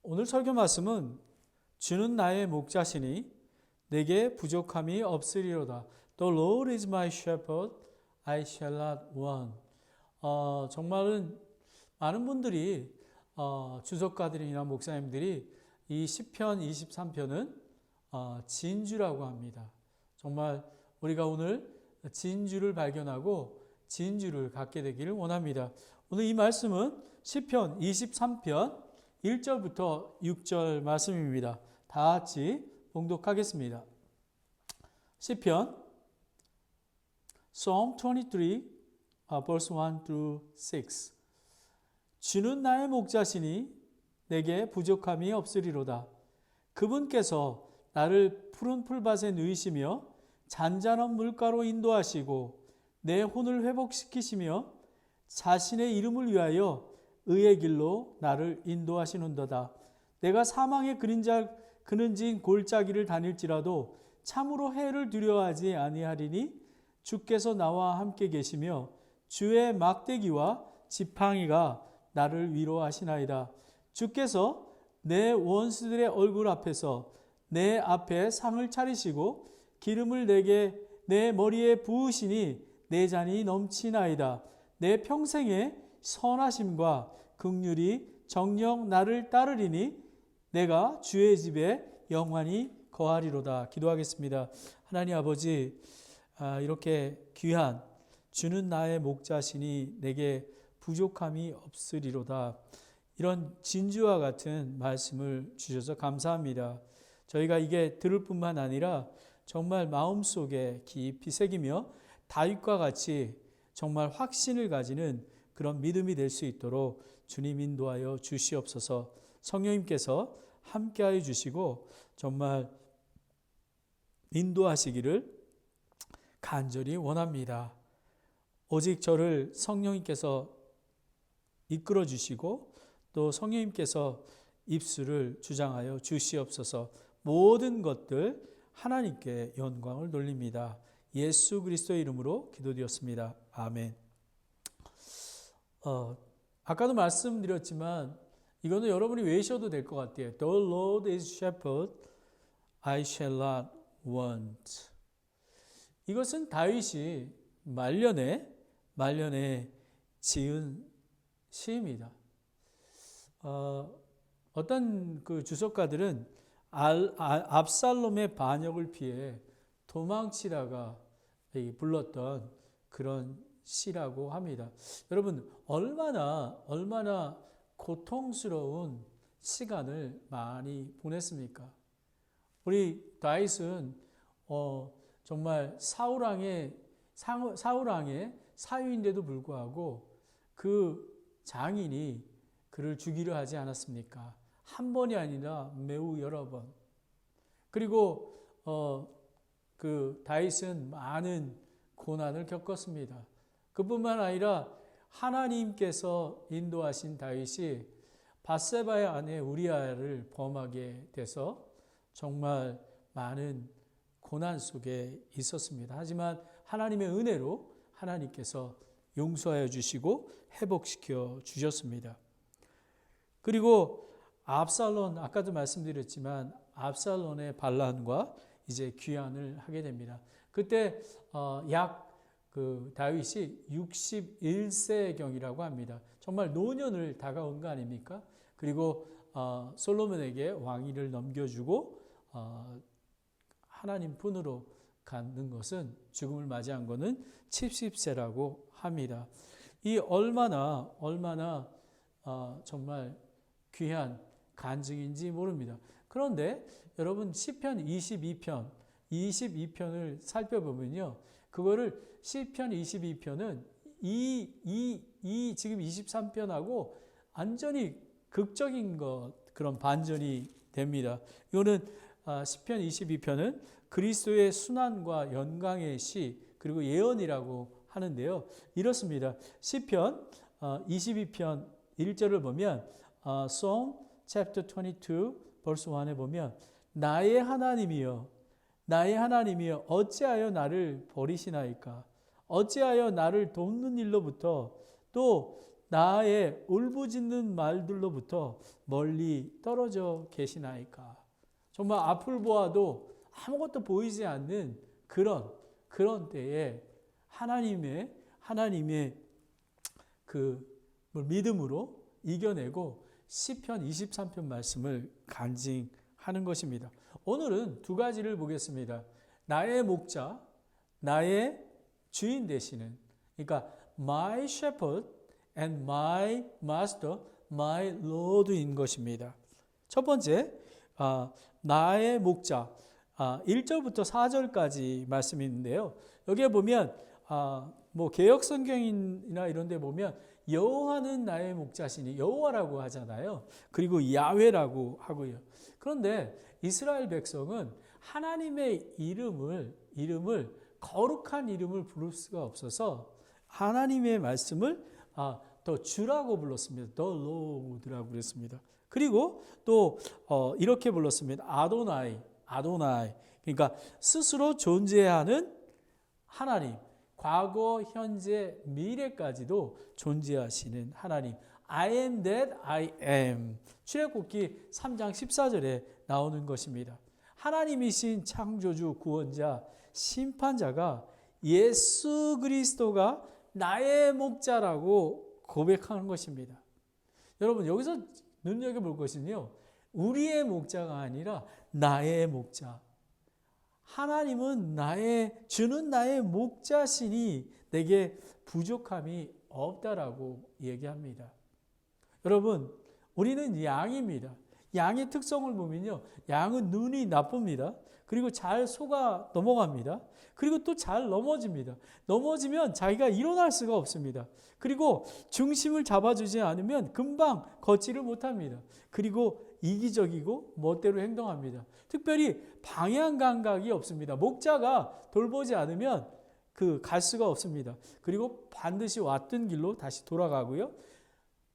오늘 설교 말씀은 주는 나의 목자시니 내게 부족함이 없으리로다. The Lord is my shepherd, I shall not want. 정말은 많은 분들이 주석가들이나 목사님들이 이 시편 23편은 진주라고 합니다. 정말 우리가 오늘 진주를 발견하고 진주를 갖게 되기를 원합니다. 오늘 이 말씀은 시편 23편 1절부터 6절 말씀입니다. 다 같이 봉독하겠습니다. 시편 Psalm 23 verse 1 through 6. 주는 나의 목자시니 내게 부족함이 없으리로다. 그분께서 나를 푸른 풀밭에 누이시며 잔잔한 물가로 인도하시고 내 혼을 회복시키시며 자신의 이름을 위하여 의의 길로 나를 인도하시는도다. 내가 사망의 그림자 그는진 골짜기를 다닐지라도 참으로 해를 두려워하지 아니하리니 주께서 나와 함께 계시며 주의 막대기와 지팡이가 나를 위로하시나이다. 주께서 내 원수들의 얼굴 앞에서 내 앞에 상을 차리시고 기름을 내게 내 머리에 부으시니 내 잔이 넘치나이다. 내 평생의 선하심과 긍휼이 정녕 나를 따르리니 내가 주의 집에 영원히 거하리로다. 기도하겠습니다. 하나님 아버지, 이렇게 귀한 주는 나의 목자시니 내게 부족함이 없으리로다. 이런 진주와 같은 말씀을 주셔서 감사합니다. 저희가 이게 들을 뿐만 아니라 정말 마음속에 깊이 새기며 다윗과 같이 정말 확신을 가지는 그런 믿음이 될 수 있도록 주님 인도하여 주시옵소서. 성령님께서 함께하여 주시고 정말 인도하시기를 간절히 원합니다. 오직 저를 성령님께서 이끌어 주시고 또 성령님께서 입술을 주장하여 주시옵소서. 모든 것들 하나님께 영광을 돌립니다. 예수 그리스도의 이름으로 기도드렸습니다. 아멘. 아까도 말씀드렸지만 이거는 여러분이 외우셔도 될 것 같아요. The Lord is shepherd, I shall not want. 이것은 다윗이 말년에 지은 시입니다. 어떤 그 주석가들은 압살롬의 반역을 피해 도망치다가 불렀던 그런 시라고 합니다. 여러분, 얼마나 고통스러운 시간을 많이 보냈습니까? 우리 다윗은 정말 사울왕의 사유인데도 불구하고 그 장인이 그를 죽이려 하지 않았습니까? 한 번이 아니라 매우 여러 번. 그리고 그 다윗은 많은 고난을 겪었습니다. 그뿐만 아니라 하나님께서 인도하신 다윗이 밧세바의 아내 우리아를 범하게 돼서 정말 많은 고난 속에 있었습니다. 하지만 하나님의 은혜로 하나님께서 용서하여 주시고 회복시켜 주셨습니다. 그리고 압살론, 아까도 말씀드렸지만 압살론의 반란과 이제 귀환을 하게 됩니다. 그때 그 다윗이 61세경이라고 합니다. 정말 노년을 다가온 거 아닙니까? 그리고 솔로몬에게 왕위를 넘겨주고 하나님 분으로 가는 것은, 죽음을 맞이한 것은 70세라고 합니다. 이 얼마나 정말 귀한 간증인지 모릅니다. 그런데 여러분 시편 22편을 살펴보면요. 그거를 시편 22편은 이 지금 23편하고 완전히 극적인 그런 반전이 됩니다. 이거는 시편 22편은 그리스도의 순환과 영광의 시 그리고 예언이라고 하는데요. 이렇습니다. 시편 22편 1절을 보면 Psalm chapter 22 verse 1에 보면 나의 하나님이여 어찌하여 나를 버리시나이까? 어찌하여 나를 돕는 일로부터 또 나의 울부짖는 말들로부터 멀리 떨어져 계시나이까. 정말 앞을 보아도 아무것도 보이지 않는 그런 때에 하나님의 그 믿음으로 이겨내고 시편 23편 말씀을 간증하는 것입니다. 오늘은 두 가지를 보겠습니다. 나의 목자, 나의 주인 되시는, 그러니까 my shepherd and my master, my lord인 것입니다. 첫 번째, 나의 목자, 1절부터 4절까지 말씀이 있는데요. 여기에 보면 개역 성경이나 이런 데 보면 여호와는 나의 목자시니, 여호와라고 하잖아요. 그리고 야훼라고 하고요. 그런데 이스라엘 백성은 하나님의 이름을 거룩한 이름을 부를 수가 없어서 하나님의 말씀을 더 주라고 불렀습니다. The Lord라고 그랬습니다. 그리고 또 이렇게 불렀습니다. 아도나이. 그러니까 스스로 존재하는 하나님, 과거, 현재, 미래까지도 존재하시는 하나님. I am that I am. 출애굽기 3장 14절에 나오는 것입니다. 하나님이신 창조주, 구원자, 심판자가 예수 그리스도가 나의 목자라고 고백하는 것입니다. 여러분, 여기서 눈여겨볼 것은요, 우리의 목자가 아니라 나의 목자. 하나님은 주는 나의 목자시니 내게 부족함이 없다라고 얘기합니다. 여러분, 우리는 양입니다. 양의 특성을 보면요, 양은 눈이 나쁩니다. 그리고 잘 속아 넘어갑니다. 그리고 또 잘 넘어집니다. 넘어지면 자기가 일어날 수가 없습니다. 그리고 중심을 잡아주지 않으면 금방 걷지를 못합니다. 그리고 이기적이고 멋대로 행동합니다. 특별히 방향 감각이 없습니다. 목자가 돌보지 않으면 갈 수가 없습니다. 그리고 반드시 왔던 길로 다시 돌아가고요.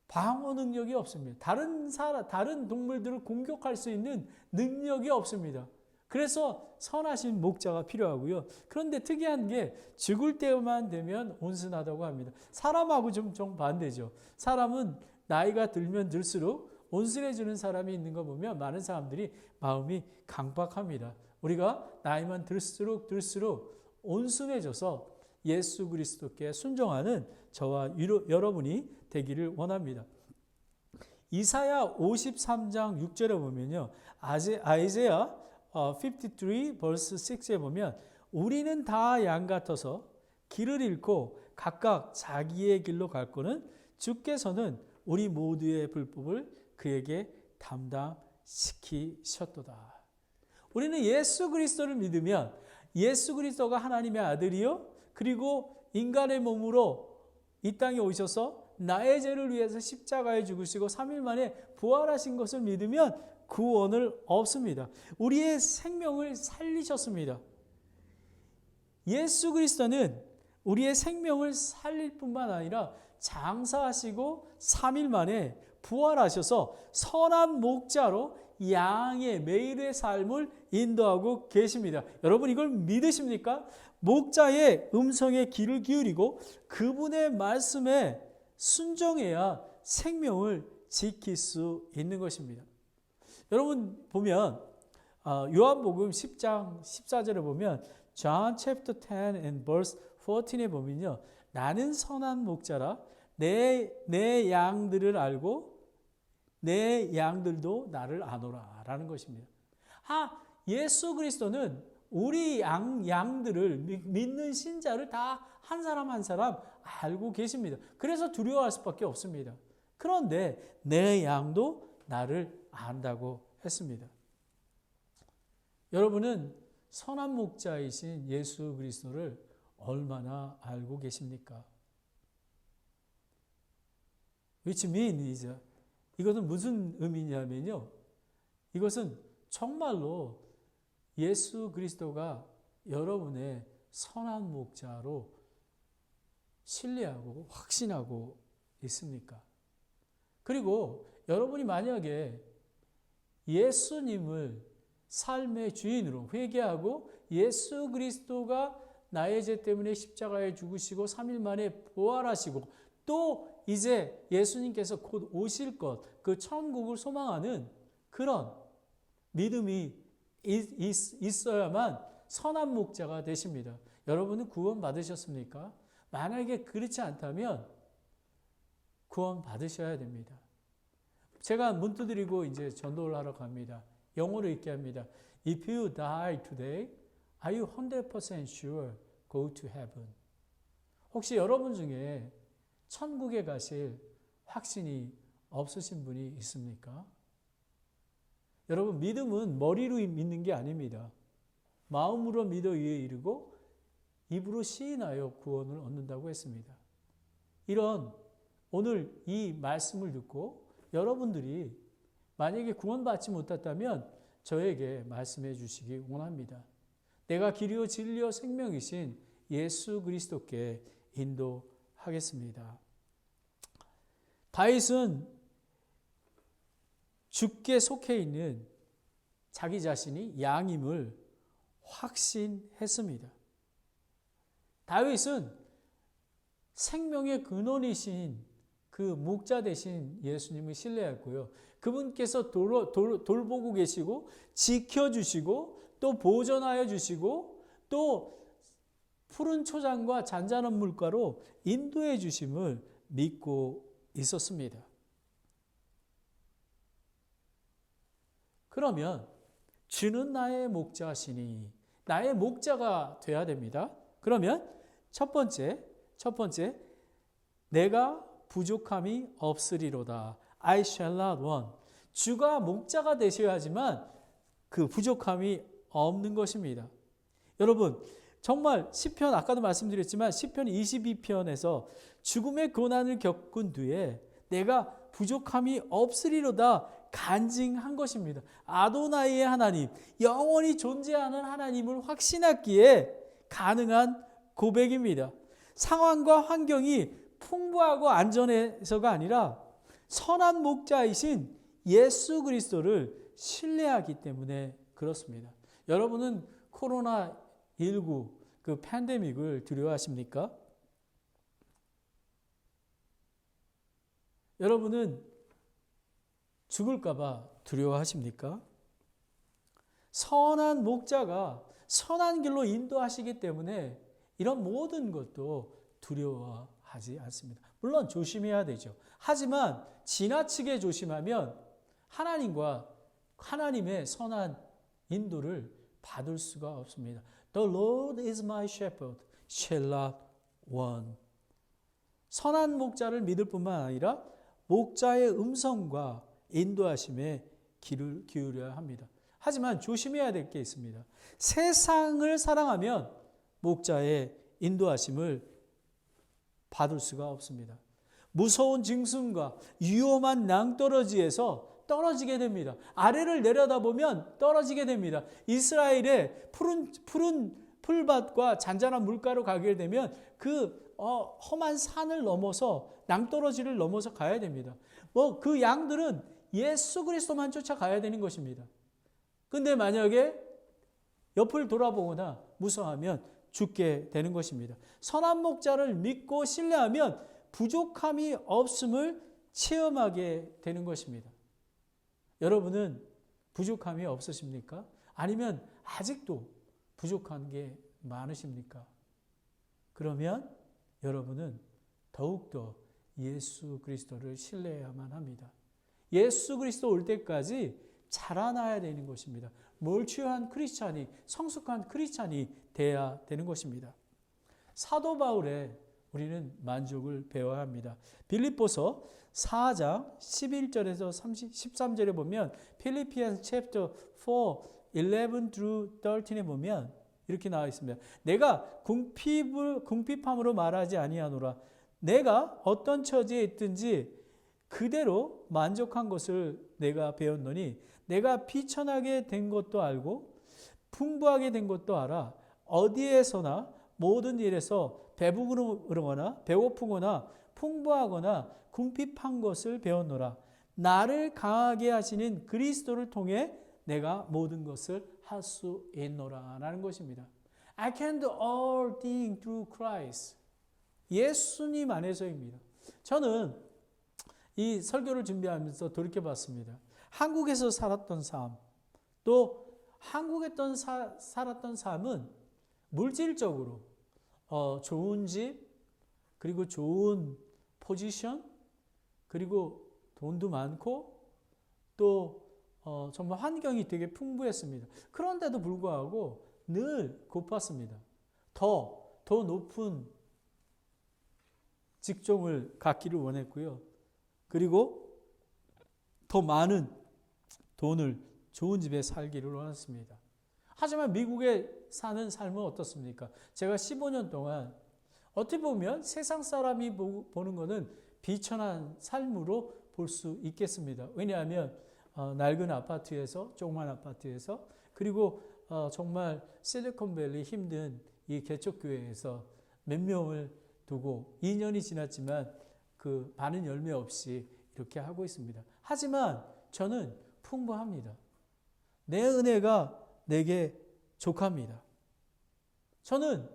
방어 능력이 없습니다. 다른 동물들을 공격할 수 있는 능력이 없습니다. 그래서 선하신 목자가 필요하고요. 그런데 특이한 게 죽을 때만 되면 온순하다고 합니다. 사람하고 좀 반대죠. 사람은 나이가 들면 들수록 온순해지는 사람이 있는 거 보면 많은 사람들이 마음이 강박합니다. 우리가 나이만 들수록 온순해져서 예수 그리스도께 순종하는 저와 여러분이 되기를 원합니다. 이사야 53장 6절에 보면요. 아이제야 53 verse 6에 보면 우리는 다 양 같아서 길을 잃고 각각 자기의 길로 갈 거는 주께서는 우리 모두의 불법을 그에게 담당시키셨도다. 우리는 예수 그리스도를 믿으면 예수 그리스도가 하나님의 아들이요, 그리고 인간의 몸으로 이 땅에 오셔서 나의 죄를 위해서 십자가에 죽으시고 3일 만에 부활하신 것을 믿으면 구원을 얻습니다. 우리의 생명을 살리셨습니다. 예수 그리스도는 우리의 생명을 살릴 뿐만 아니라 장사하시고 3일 만에 부활하셔서 선한 목자로 양의 매일의 삶을 인도하고 계십니다. 여러분, 이걸 믿으십니까? 목자의 음성에 귀를 기울이고 그분의 말씀에 순종해야 생명을 지킬 수 있는 것입니다. 여러분 보면 요한복음 10장 14절에 보면 John chapter 10 and verse 14에 보면요, 나는 선한 목자라 내 양들을 알고 내 양들도 나를 아노라 라는 것입니다. 예수 그리스도는 우리 양들을 믿는 신자를 다 한 사람 한 사람 알고 계십니다. 그래서 두려워할 수밖에 없습니다. 그런데 내 양도 나를 안다고 했습니다. 여러분은 선한 목자이신 예수 그리스도를 얼마나 알고 계십니까? Which means, 이것은 무슨 의미냐면요, 이것은 정말로 예수 그리스도가 여러분의 선한 목자로 신뢰하고 확신하고 있습니까? 그리고 여러분이 만약에 예수님을 삶의 주인으로 회개하고 예수 그리스도가 나의 죄 때문에 십자가에 죽으시고 3일 만에 부활하시고 또 이제 예수님께서 곧 오실 것, 그 천국을 소망하는 그런 믿음이 있어야만 선한 목자가 되십니다. 여러분은 구원 받으셨습니까? 만약에 그렇지 않다면 구원 받으셔야 됩니다. 제가 문드 드리고 이제 전도를 하러 갑니다. 영어로 읽게 합니다. If you die today, are you 100% sure go to heaven? 혹시 여러분 중에 천국에 가실 확신이 없으신 분이 있습니까? 여러분, 믿음은 머리로 믿는 게 아닙니다. 마음으로 믿어 위에 이르고 입으로 시인하여 구원을 얻는다고 했습니다. 이런 오늘 이 말씀을 듣고 여러분들이 만약에 구원받지 못했다면 저에게 말씀해 주시기 원합니다. 내가 길이요 진리요 생명이신 예수 그리스도께 인도하겠습니다. 다윗은 주께 속해 있는 자기 자신이 양임을 확신했습니다. 다윗은 생명의 근원이신 그 목자 되신 예수님을 신뢰했고요. 그분께서 돌보고 계시고 지켜주시고 또 보존하여 주시고 또 푸른 초장과 잔잔한 물가로 인도해 주심을 믿고 있었습니다. 그러면 주는 나의 목자시니 나의 목자가 돼야 됩니다. 그러면 첫 번째 내가 부족함이 없으리로다. I shall not want. 주가 목자가 되셔야지만 그 부족함이 없는 것입니다. 여러분 정말 시편 아까도 말씀드렸지만 시편 22편에서 죽음의 고난을 겪은 뒤에 내가 부족함이 없으리로다 간증한 것입니다. 아도나이의 하나님, 영원히 존재하는 하나님을 확신하기에 가능한 고백입니다. 상황과 환경이 풍부하고 안전해서가 아니라 선한 목자이신 예수 그리스도를 신뢰하기 때문에 그렇습니다. 여러분은 코로나19 그 팬데믹을 두려워하십니까? 여러분은 죽을까 봐 두려워하십니까? 선한 목자가 선한 길로 인도하시기 때문에 이런 모든 것도 두려워하지 않습니다. 물론 조심해야 되죠. 하지만 지나치게 조심하면 하나님과 하나님의 선한 인도를 받을 수가 없습니다. The Lord is my shepherd, shall not want. 선한 목자를 믿을 뿐만 아니라 목자의 음성과 인도하심에 귀를 기울여야 합니다. 하지만 조심해야 될 게 있습니다. 세상을 사랑하면 목자의 인도하심을 받을 수가 없습니다. 무서운 짐승과 위험한 낭떠러지에서 떨어지게 됩니다. 아래를 내려다보면 떨어지게 됩니다. 이스라엘의 푸른 풀밭과 잔잔한 물가로 가게 되면 그 험한 산을 넘어서 낭떠러지를 넘어서 가야 됩니다. 그 양들은 예수 그리스도만 쫓아가야 되는 것입니다. 근데 만약에 옆을 돌아보거나 무서워하면 죽게 되는 것입니다. 선한 목자를 믿고 신뢰하면 부족함이 없음을 체험하게 되는 것입니다. 여러분은 부족함이 없으십니까? 아니면 아직도 부족한 게 많으십니까? 그러면 여러분은 더욱더 예수 그리스도를 신뢰해야만 합니다. 예수 그리스도 올 때까지 자라나야 되는 것입니다. 몰취한 크리스찬이, 성숙한 크리스찬이 돼야 되는 것입니다. 사도 바울의 우리는 만족을 배워야 합니다. 빌립보서 4장 11절에서 13절에 보면 Philippians chapter 4, 11 through 13에 보면 이렇게 나와 있습니다. 내가 궁핍함으로 말하지 아니하노라. 내가 어떤 처지에 있든지 그대로 만족한 것을 내가 배웠노니 내가 비천하게 된 것도 알고 풍부하게 된 것도 알아. 어디에서나 모든 일에서 배부르거나 배고프거나 풍부하거나 궁핍한 것을 배웠노라. 나를 강하게 하시는 그리스도를 통해 내가 모든 것을 할 수 있노라 라는 것입니다. I can do all things through Christ. 예수님 안에서입니다. 저는 이 설교를 준비하면서 돌이켜봤습니다. 한국에서 살았던 삶, 또 한국에서 살았던 삶은 물질적으로 좋은 집, 그리고 좋은 포지션, 그리고 돈도 많고 또 정말 환경이 되게 풍부했습니다. 그런데도 불구하고 늘 고팠습니다. 더 높은 직종을 갖기를 원했고요. 그리고 더 많은 돈을 좋은 집에 살기를 원했습니다. 하지만 미국에 사는 삶은 어떻습니까? 제가 15년 동안 어떻게 보면 세상 사람이 보는 것은 비천한 삶으로 볼 수 있겠습니다. 왜냐하면 낡은 아파트에서, 조그만 아파트에서, 그리고 정말 실리콘밸리 힘든 이 개척교회에서 몇 명을 두고 2년이 지났지만 그 많은 열매 없이 이렇게 하고 있습니다. 하지만 저는 풍부합니다. 내 은혜가 내게 족합니다. 저는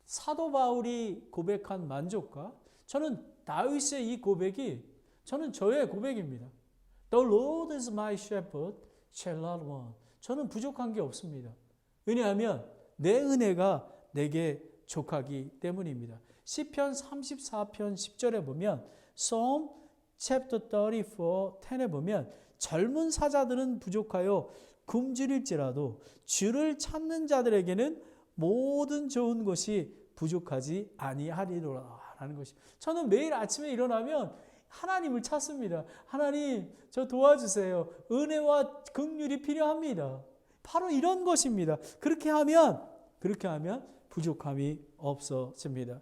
사도 바울이 고백한 만족과 저는 다윗의 이 고백이 저는 저의 고백입니다. The Lord is my shepherd, shall not want. 저는 부족한 게 없습니다. 왜냐하면 내 은혜가 내게 족하기 때문입니다. 시편 34편 10절에 보면 Psalm chapter 34, 10에 보면 젊은 사자들은 부족하여 굶주릴지라도 주를 찾는 자들에게는 모든 좋은 것이 부족하지 아니하리로라 라는 것이. 저는 매일 아침에 일어나면 하나님을 찾습니다. 하나님, 저 도와주세요. 은혜와 긍휼이 필요합니다. 바로 이런 것입니다. 그렇게 하면 부족함이 없어집니다.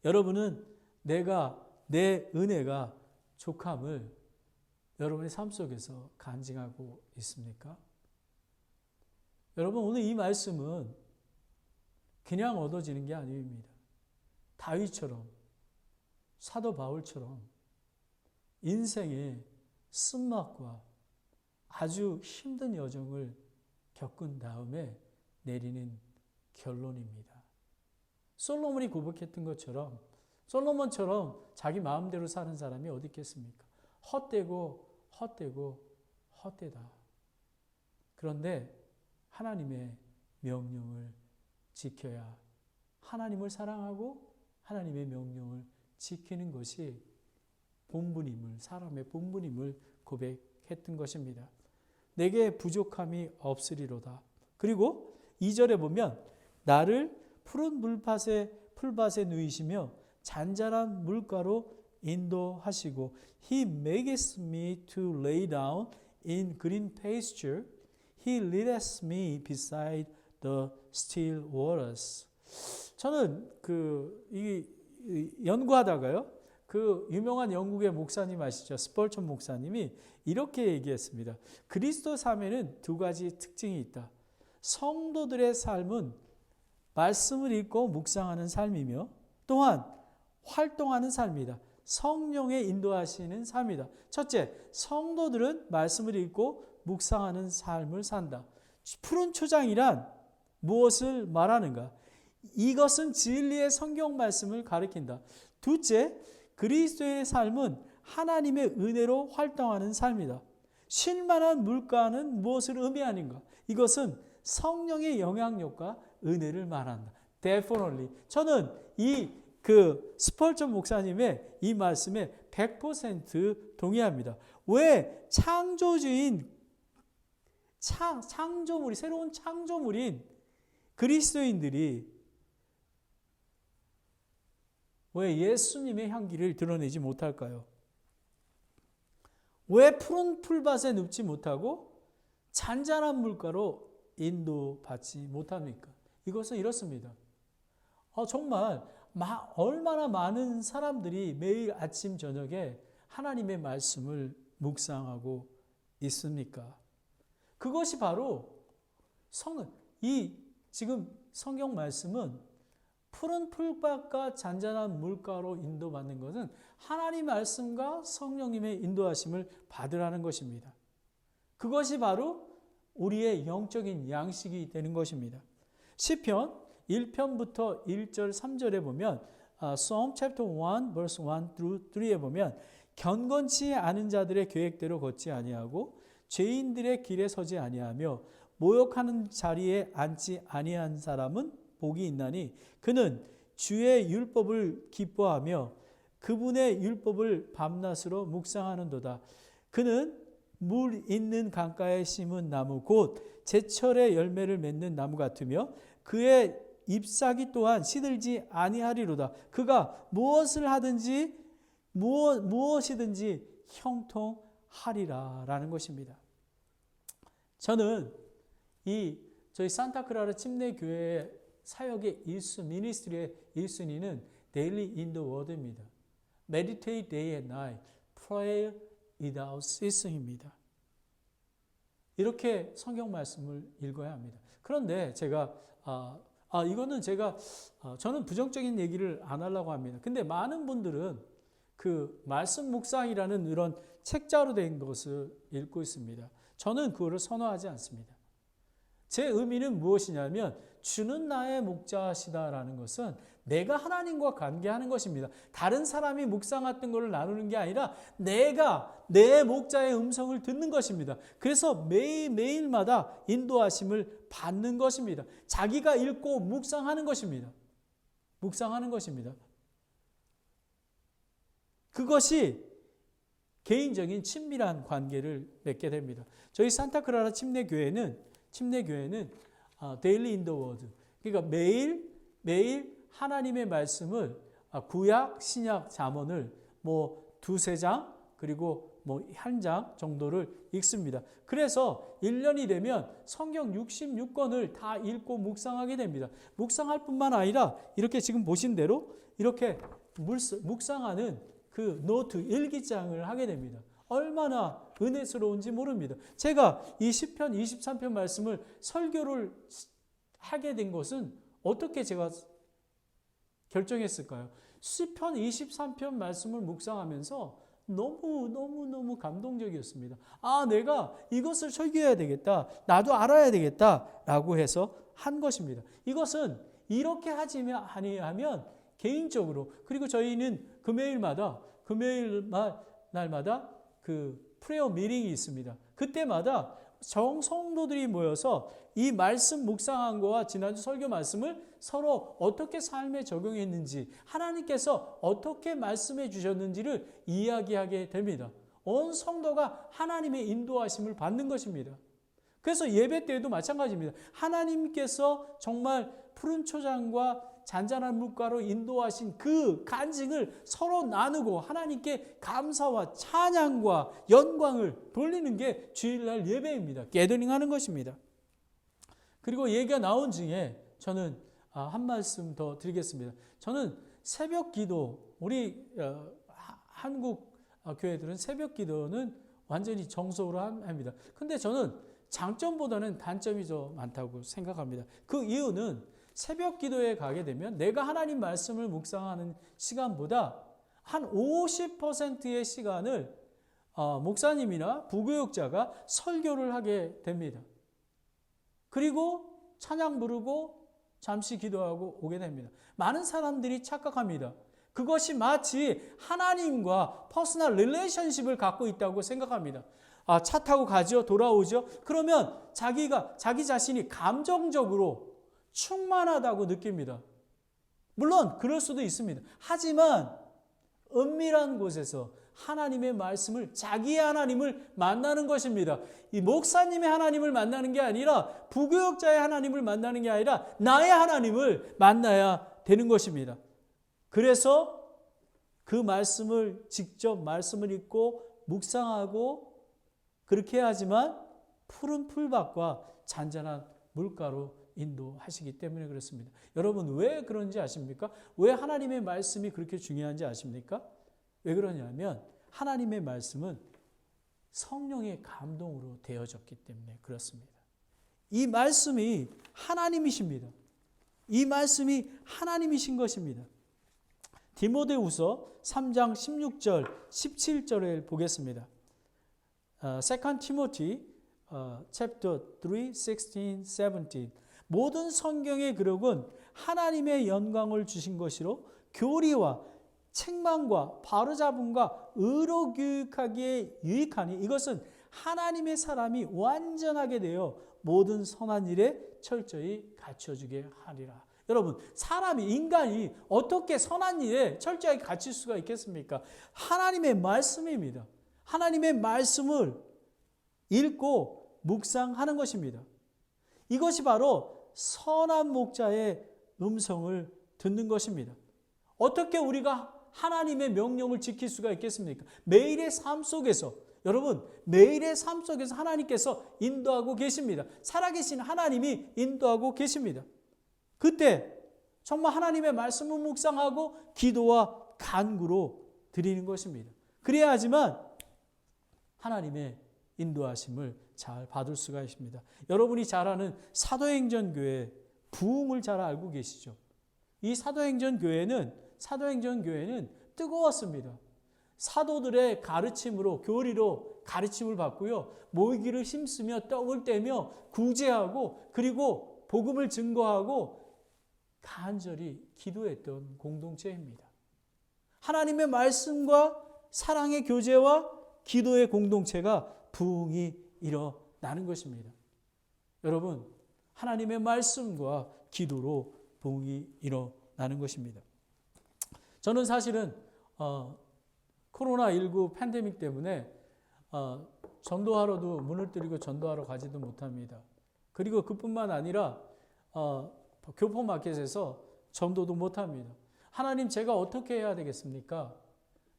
여러분은 내 은혜가 족함을 여러분의 삶 속에서 간증하고 있습니까? 여러분, 오늘 이 말씀은 그냥 얻어지는 게 아닙니다. 다윗처럼, 사도 바울처럼 인생의 쓴맛과 아주 힘든 여정을 겪은 다음에 내리는 결론입니다. 솔로몬이 고백했던 것처럼 솔로몬처럼 자기 마음대로 사는 사람이 어디 있겠습니까? 헛되고 헛되다. 그런데 하나님의 명령을 지켜야 하나님을 사랑하고 하나님의 명령을 지키는 것이 본분임을, 사람의 본분임을 고백했던 것입니다. 내게 부족함이 없으리로다. 그리고 2절에 보면 나를 푸른 풀밭에 누이시며 잔잔한 물가로 인도하시고 He maketh me to lay down in green pasture. He leadeth me beside the still waters. 저는 연구하다가요. 그 유명한 영국의 목사님 아시죠? 스펄천 목사님이 이렇게 얘기했습니다. 그리스도 삶에는 두 가지 특징이 있다. 성도들의 삶은 말씀을 읽고 묵상하는 삶이며 또한 활동하는 삶이다. 성령의 인도하시는 삶이다. 첫째, 성도들은 말씀을 읽고 묵상하는 삶을 산다. 푸른 초장이란 무엇을 말하는가? 이것은 진리의 성경 말씀을 가리킨다. 둘째, 그리스도의 삶은 하나님의 은혜로 활동하는 삶이다. 쉴만한 물가는 무엇을 의미하는가? 이것은 성령의 영향력과 은혜를 말한다. Definitely. 저는 스펄전 목사님의 이 말씀에 100% 동의합니다. 왜 새로운 창조물인 그리스도인들이 왜 예수님의 향기를 드러내지 못할까요? 왜 푸른 풀밭에 눕지 못하고 잔잔한 물가로 인도받지 못합니까? 이것은 이렇습니다. 정말 얼마나 많은 사람들이 매일 아침 저녁에 하나님의 말씀을 묵상하고 있습니까? 그것이 바로 지금 성경 말씀은 푸른 풀밭과 잔잔한 물가로 인도받는 것은 하나님 말씀과 성령님의 인도하심을 받으라는 것입니다. 그것이 바로 우리의 영적인 양식이 되는 것입니다. 시편 1편부터 1절 3절에 보면 Psalm chapter 1 verse 1 through 3에 보면 경건치 않은 자들의 계획대로 걷지 아니하고 죄인들의 길에 서지 아니하며 모욕하는 자리에 앉지 아니한 사람은 복이 있나니 그는 주의 율법을 기뻐하며 그분의 율법을 밤낮으로 묵상하는도다. 그는 물 있는 강가에 심은 나무 곧 제철의 열매를 맺는 나무 같으며 그의 잎사귀 또한 시들지 아니하리로다. 그가 무엇을 하든지 무엇이든지 형통하리라 라는 것입니다. 저는 저희 산타크라라 침례교회 사역의 미니스트리의 1순위는 Daily in the Word입니다. Meditate day and night, pray without ceasing입니다. 이렇게 성경 말씀을 읽어야 합니다. 그런데 제가 이거는 저는 부정적인 얘기를 안 하려고 합니다. 근데 많은 분들은 그 말씀 묵상이라는 이런 책자로 된 것을 읽고 있습니다. 저는 그거를 선호하지 않습니다. 제 의미는 무엇이냐면 주는 나의 목자시다라는 것은 내가 하나님과 관계하는 것입니다. 다른 사람이 묵상했던 것을 나누는 게 아니라 내가 내 목자의 음성을 듣는 것입니다. 그래서 매일마다 인도하심을 받는 것입니다. 자기가 읽고 묵상하는 것입니다. 묵상하는 것입니다. 그것이 개인적인 친밀한 관계를 맺게 됩니다. 저희 산타크라라 침례교회는 Daily in the Word, 그러니까 매일 하나님의 말씀을 구약, 신약, 잠언을 두세 장 그리고 한 장 정도를 읽습니다. 그래서 1년이 되면 성경 66권을 다 읽고 묵상하게 됩니다. 묵상할 뿐만 아니라 이렇게 지금 보신 대로 이렇게 묵상하는 그 노트 일기장을 하게 됩니다. 얼마나 은혜스러운지 모릅니다. 제가 이 시편 23편 말씀을 설교를 하게 된 것은 어떻게 제가 결정했을까요? 시편 23편 말씀을 묵상하면서 너무 감동적이었습니다. 내가 이것을 설교해야 되겠다. 나도 알아야 되겠다. 라고 해서 한 것입니다. 이것은 이렇게 하지 아니하면 개인적으로, 그리고 저희는 금요일 날마다 그 프레어 미팅이 있습니다. 그때마다 성도들이 모여서 이 말씀 묵상한 거와 지난주 설교 말씀을 서로 어떻게 삶에 적용했는지, 하나님께서 어떻게 말씀해 주셨는지를 이야기하게 됩니다. 온 성도가 하나님의 인도하심을 받는 것입니다. 그래서 예배 때에도 마찬가지입니다. 하나님께서 정말 푸른 초장과 잔잔한 물가로 인도하신 그 간증을 서로 나누고 하나님께 감사와 찬양과 영광을 돌리는 게 주일날 예배입니다. 게더링하는 것입니다. 그리고 얘기가 나온 중에 저는 한 말씀 더 드리겠습니다. 저는 새벽 기도, 우리 한국 교회들은 새벽 기도는 완전히 정석으로 합니다. 근데 저는 장점보다는 단점이 더 많다고 생각합니다. 그 이유는 새벽 기도에 가게 되면 내가 하나님 말씀을 묵상하는 시간보다 한 50%의 시간을 목사님이나 부교육자가 설교를 하게 됩니다. 그리고 찬양 부르고 잠시 기도하고 오게 됩니다. 많은 사람들이 착각합니다. 그것이 마치 하나님과 퍼스널 릴레이션십을 갖고 있다고 생각합니다. 차 타고 가죠, 돌아오죠. 그러면 자기 자신이 감정적으로 충만하다고 느낍니다. 물론 그럴 수도 있습니다. 하지만 은밀한 곳에서 하나님의 말씀을, 자기의 하나님을 만나는 것입니다. 이 목사님의 하나님을 만나는 게 아니라, 부교육자의 하나님을 만나는 게 아니라 나의 하나님을 만나야 되는 것입니다. 그래서 그 말씀을 직접 말씀을 읽고 묵상하고 그렇게 하지만 푸른 풀밭과 잔잔한 물가로 인도하시기 때문에 그렇습니다. 여러분 왜 그런지 아십니까? 왜 하나님의 말씀이 그렇게 중요한지 아십니까? 왜 그러냐면 하나님의 말씀은 성령의 감동으로 되어졌기 때문에 그렇습니다. 이 말씀이 하나님이십니다. 이 말씀이 하나님이신 것입니다. 디모데후서 3장 16절 17절을 보겠습니다. 2 Timothy chapter 3, 16, 17 모든 성경의 기록은 하나님의 영광을 주신 것이로 교리와 책망과 바로잡음과 의로 교육하기에 유익하니 이것은 하나님의 사람이 완전하게 되어 모든 선한 일에 철저히 갖춰주게 하리라. 여러분, 사람이, 인간이 어떻게 선한 일에 철저하게 갖출 수가 있겠습니까? 하나님의 말씀입니다. 하나님의 말씀을 읽고 묵상하는 것입니다. 이것이 바로 선한 목자의 음성을 듣는 것입니다. 어떻게 우리가 하나님의 명령을 지킬 수가 있겠습니까? 매일의 삶 속에서, 여러분, 매일의 삶 속에서 하나님께서 인도하고 계십니다. 살아계신 하나님이 인도하고 계십니다. 그때 정말 하나님의 말씀을 묵상하고 기도와 간구로 드리는 것입니다. 그래야지만 하나님의 인도하심을 잘 받을 수가 있습니다. 여러분이 잘 아는 사도행전 교회 부흥을 잘 알고 계시죠? 이 사도행전 교회는 뜨거웠습니다. 사도들의 가르침으로, 교리로 가르침을 받고요. 모이기를 힘쓰며 떡을 떼며 구제하고 그리고 복음을 증거하고 간절히 기도했던 공동체입니다. 하나님의 말씀과 사랑의 교제와 기도의 공동체가 부흥이 일어나는 것입니다. 여러분, 하나님의 말씀과 기도로 부흥이 일어나는 것입니다. 저는 사실은 코로나19 팬데믹 때문에 전도하러도 문을 들이고 전도하러 가지도 못합니다. 그리고 그뿐만 아니라 교포마켓에서 전도도 못합니다. 하나님, 제가 어떻게 해야 되겠습니까?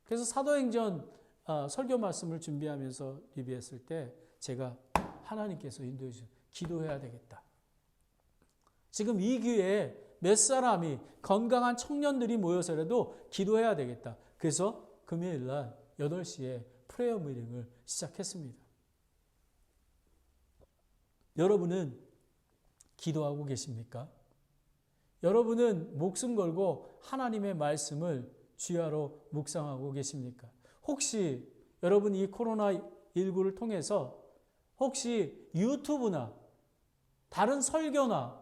그래서 사도행전 설교 말씀을 준비하면서 리뷰했을 때 제가 하나님께서 인도해 주셔서 기도해야 되겠다. 지금 이 기회에 몇 사람이 건강한 청년들이 모여서라도 기도해야 되겠다. 그래서 금요일 날 8시에 프레이어 미팅을 시작했습니다. 여러분은 기도하고 계십니까? 여러분은 목숨 걸고 하나님의 말씀을 주야로 묵상하고 계십니까? 혹시 여러분 이 코로나19를 통해서 혹시 유튜브나 다른 설교나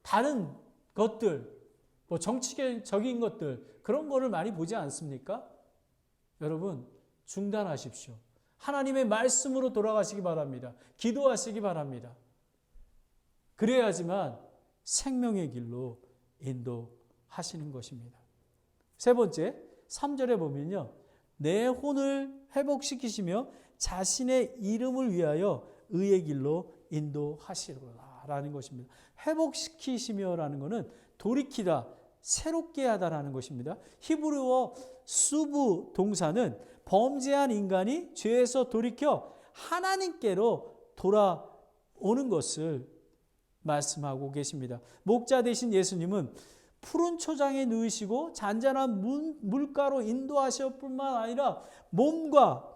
다른 것들, 뭐 정치적인 것들 그런 거를 많이 보지 않습니까? 여러분 중단하십시오. 하나님의 말씀으로 돌아가시기 바랍니다. 기도하시기 바랍니다. 그래야지만 생명의 길로 인도하시는 것입니다. 세 번째, 3절에 보면요. 내 혼을 회복시키시며 자신의 이름을 위하여 의의 길로 인도하시리라라는 것입니다. 회복시키시며라는 것은 돌이키다, 새롭게 하다라는 것입니다. 히브리어 수부 동사는 범죄한 인간이 죄에서 돌이켜 하나님께로 돌아오는 것을 말씀하고 계십니다. 목자 되신 예수님은 푸른 초장에 누우시고 잔잔한 물가로 인도하실 뿐만 아니라 몸과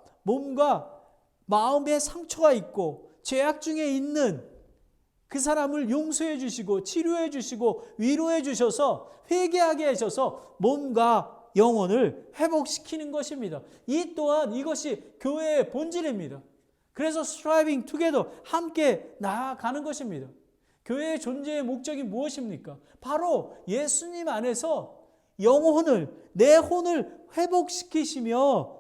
마음에 상처가 있고 죄악 중에 있는 그 사람을 용서해 주시고 치료해 주시고 위로해 주셔서 회개하게 하셔서 몸과 영혼을 회복시키는 것입니다. 이 또한 이것이 교회의 본질입니다. 그래서 striving together, 함께 나아가는 것입니다. 교회의 존재의 목적이 무엇입니까? 바로 예수님 안에서 내 혼을 회복시키시며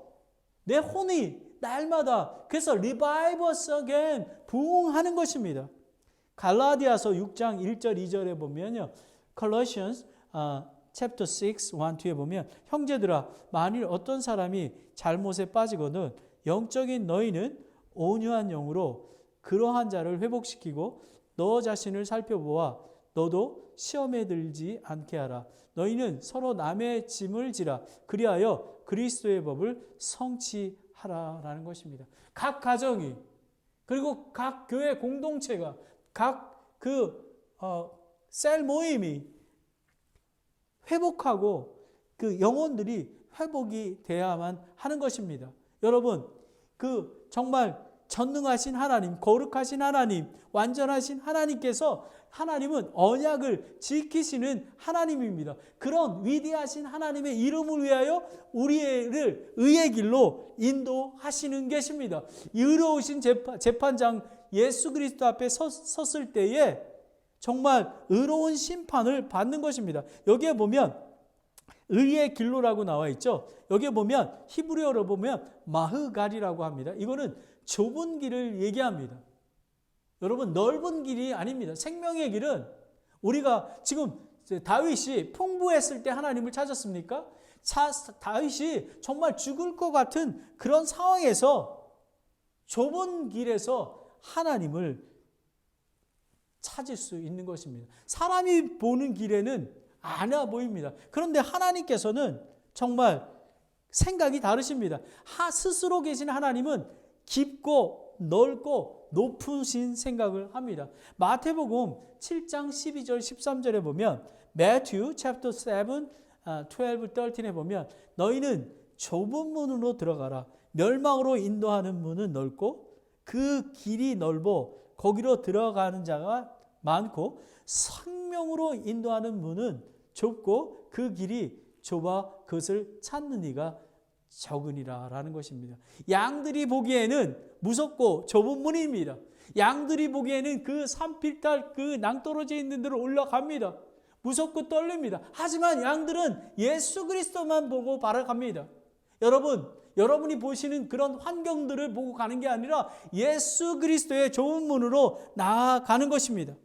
내 혼이 날마다 그래서 revive us again, 부흥하는 것입니다. 갈라디아서 6장 1절 2절에 보면요. Colossians chapter 6, 1, 2에 보면 형제들아 만일 어떤 사람이 잘못에 빠지거든 영적인 너희는 온유한 영으로 그러한 자를 회복시키고 너 자신을 살펴보아 너도 시험에 들지 않게 하라. 너희는 서로 남의 짐을 지라. 그리하여 그리스도의 법을 성취하라라는 것입니다. 각 가정이 그리고 각 교회 공동체가 각 셀 모임이 회복하고 그 영혼들이 회복이 돼야만 하는 것입니다. 여러분, 정말 전능하신 하나님, 거룩하신 하나님, 완전하신 하나님께서 하나님은 언약을 지키시는 하나님입니다. 그런 위대하신 하나님의 이름을 위하여 우리를 의의 길로 인도하시는 것입니다. 의로우신 재판장 예수 그리스도 앞에 섰을 때에 정말 의로운 심판을 받는 것입니다. 여기에 보면 의의 길로라고 나와 있죠. 여기에 보면 히브리어로 보면 마흐갈이라고 합니다. 이거는 좁은 길을 얘기합니다. 여러분 넓은 길이 아닙니다. 생명의 길은 우리가 지금 다윗이 풍부했을 때 하나님을 찾았습니까? 다윗이 정말 죽을 것 같은 그런 상황에서 좁은 길에서 하나님을 찾을 수 있는 것입니다. 사람이 보는 길에는 안아 보입니다. 그런데 하나님께서는 정말 생각이 다르십니다. 스스로 계신 하나님은 깊고 넓고 높으신 생각을 합니다. 마태복음 7장 12절 13절에 보면 Matthew chapter 7, 12, 13에 보면 너희는 좁은 문으로 들어가라. 멸망으로 인도하는 문은 넓고 그 길이 넓어 거기로 들어가는 자가 많고 생명으로 인도하는 문은 좁고 그 길이 좁아 그것을 찾는 이가 적으니라 라는 것입니다. 양들이 보기에는 무섭고 좁은 문입니다. 양들이 보기에는 그 산필달 그 낭떠러져 있는 데로 올라갑니다. 무섭고 떨립니다. 하지만 양들은 예수 그리스도만 보고 바라갑니다. 여러분이 보시는 그런 환경들을 보고 가는 게 아니라 예수 그리스도의 좁은 문으로 나아가는 것입니다.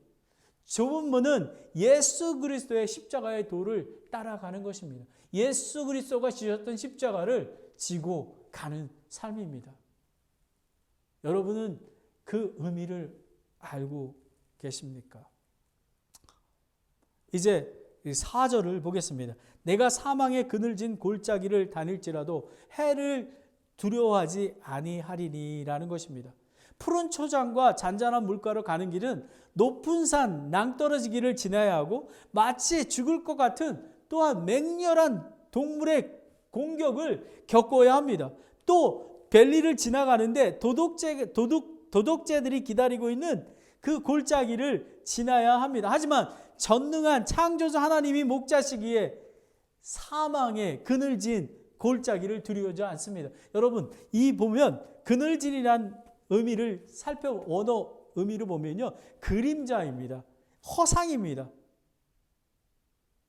좁은 문은 예수 그리스도의 십자가의 도를 따라가는 것입니다. 예수 그리스도가 지셨던 십자가를 지고 가는 삶입니다. 여러분은 그 의미를 알고 계십니까? 이제 4절을 보겠습니다. 내가 사망의 그늘진 골짜기를 다닐지라도 해를 두려워하지 아니하리니라는 것입니다. 푸른 초장과 잔잔한 물가로 가는 길은 높은 산 낭떠러지기를 지나야 하고 마치 죽을 것 같은 또한 맹렬한 동물의 공격을 겪어야 합니다. 또 벨리를 지나가는데 도둑제들이 기다리고 있는 그 골짜기를 지나야 합니다. 하지만 전능한 창조주 하나님이 목자시기에 사망의 그늘진 골짜기를 두려워하지 않습니다. 여러분, 이 보면 그늘진이란 의미를 원어 의미로 보면요, 그림자입니다. 허상입니다.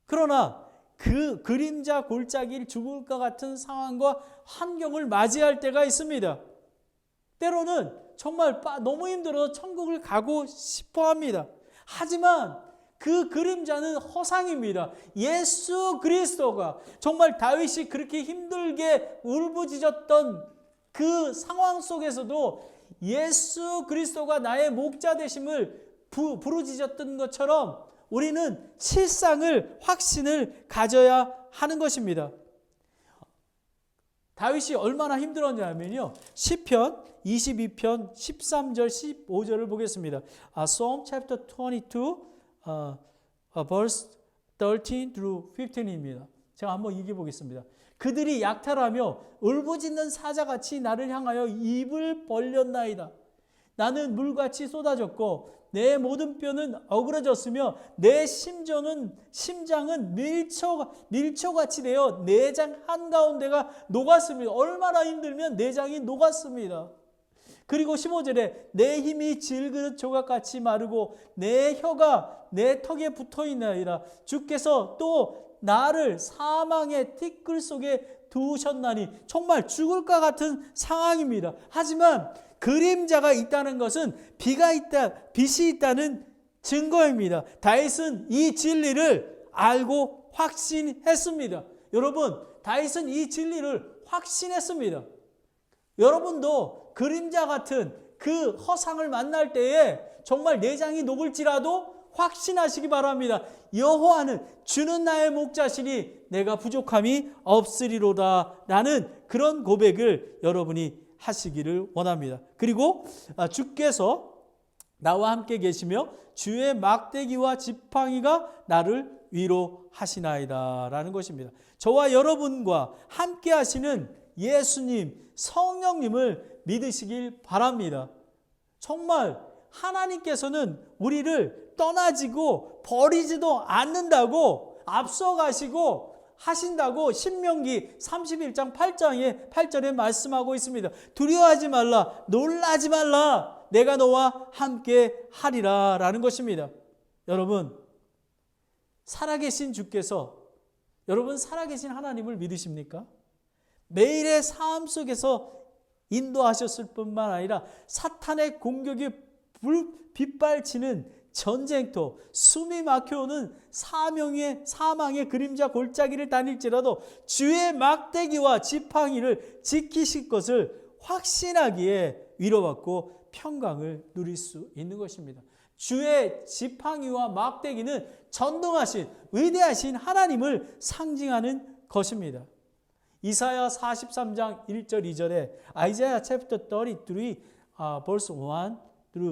그러나 그 그림자 골짜기를 죽을 것 같은 상황과 환경을 맞이할 때가 있습니다. 때로는 정말 너무 힘들어서 천국을 가고 싶어 합니다. 하지만 그 그림자는 허상입니다. 예수 그리스도가 정말 다윗이 그렇게 힘들게 울부짖었던 그 상황 속에서도 예수 그리스도가 나의 목자 되심을 부르짖었던 것처럼 우리는 실상을 확신을 가져야 하는 것입니다. 다윗이 얼마나 힘들었냐면요, 시편 22편 13절 15절을 보겠습니다. Psalm chapter 22 verse 13 through 15입니다. 제가 한번 읽어보겠습니다. 그들이 약탈하며 울부짖는 사자같이 나를 향하여 입을 벌렸나이다. 나는 물같이 쏟아졌고 내 모든 뼈는 어그러졌으며 내 심장은 밀초같이 되어 내장 한가운데가 녹았습니다. 얼마나 힘들면 내장이 녹았습니다. 그리고 15절에 내 힘이 질그릇 조각같이 마르고 내 혀가 내 턱에 붙어있나이다. 주께서 또 나를 사망의 티끌 속에 두셨나니. 정말 죽을 것 같은 상황입니다. 하지만 그림자가 있다는 것은 빛이 있다는 증거입니다. 다윗은 이 진리를 알고 확신했습니다. 여러분, 다윗은 이 진리를 확신했습니다. 여러분도 그림자 같은 그 허상을 만날 때에 정말 내장이 녹을지라도 확신하시기 바랍니다. 여호와는 주는 나의 목자시니 내가 부족함이 없으리로다. 라는 그런 고백을 여러분이 하시기를 원합니다. 그리고 주께서 나와 함께 계시며 주의 막대기와 지팡이가 나를 위로하시나이다. 라는 것입니다. 저와 여러분과 함께 하시는 예수님, 성령님을 믿으시길 바랍니다. 정말 하나님께서는 우리를 떠나지고 버리지도 않는다고 앞서가시고 하신다고 신명기 31장 8절에 말씀하고 있습니다. 두려워하지 말라, 놀라지 말라, 내가 너와 함께 하리라 라는 것입니다. 여러분, 살아계신 주께서 여러분 살아계신 하나님을 믿으십니까? 매일의 삶 속에서 인도하셨을 뿐만 아니라 사탄의 공격이 빗발치는 전쟁터, 숨이 막혀오는 사망의 그림자 골짜기를 다닐지라도 주의 막대기와 지팡이를 지키실 것을 확신하기에 위로받고 평강을 누릴 수 있는 것입니다. 주의 지팡이와 막대기는 전능하신 위대하신 하나님을 상징하는 것입니다. 이사야 43장 1절 2절에 Isaiah chapter 33 verse 1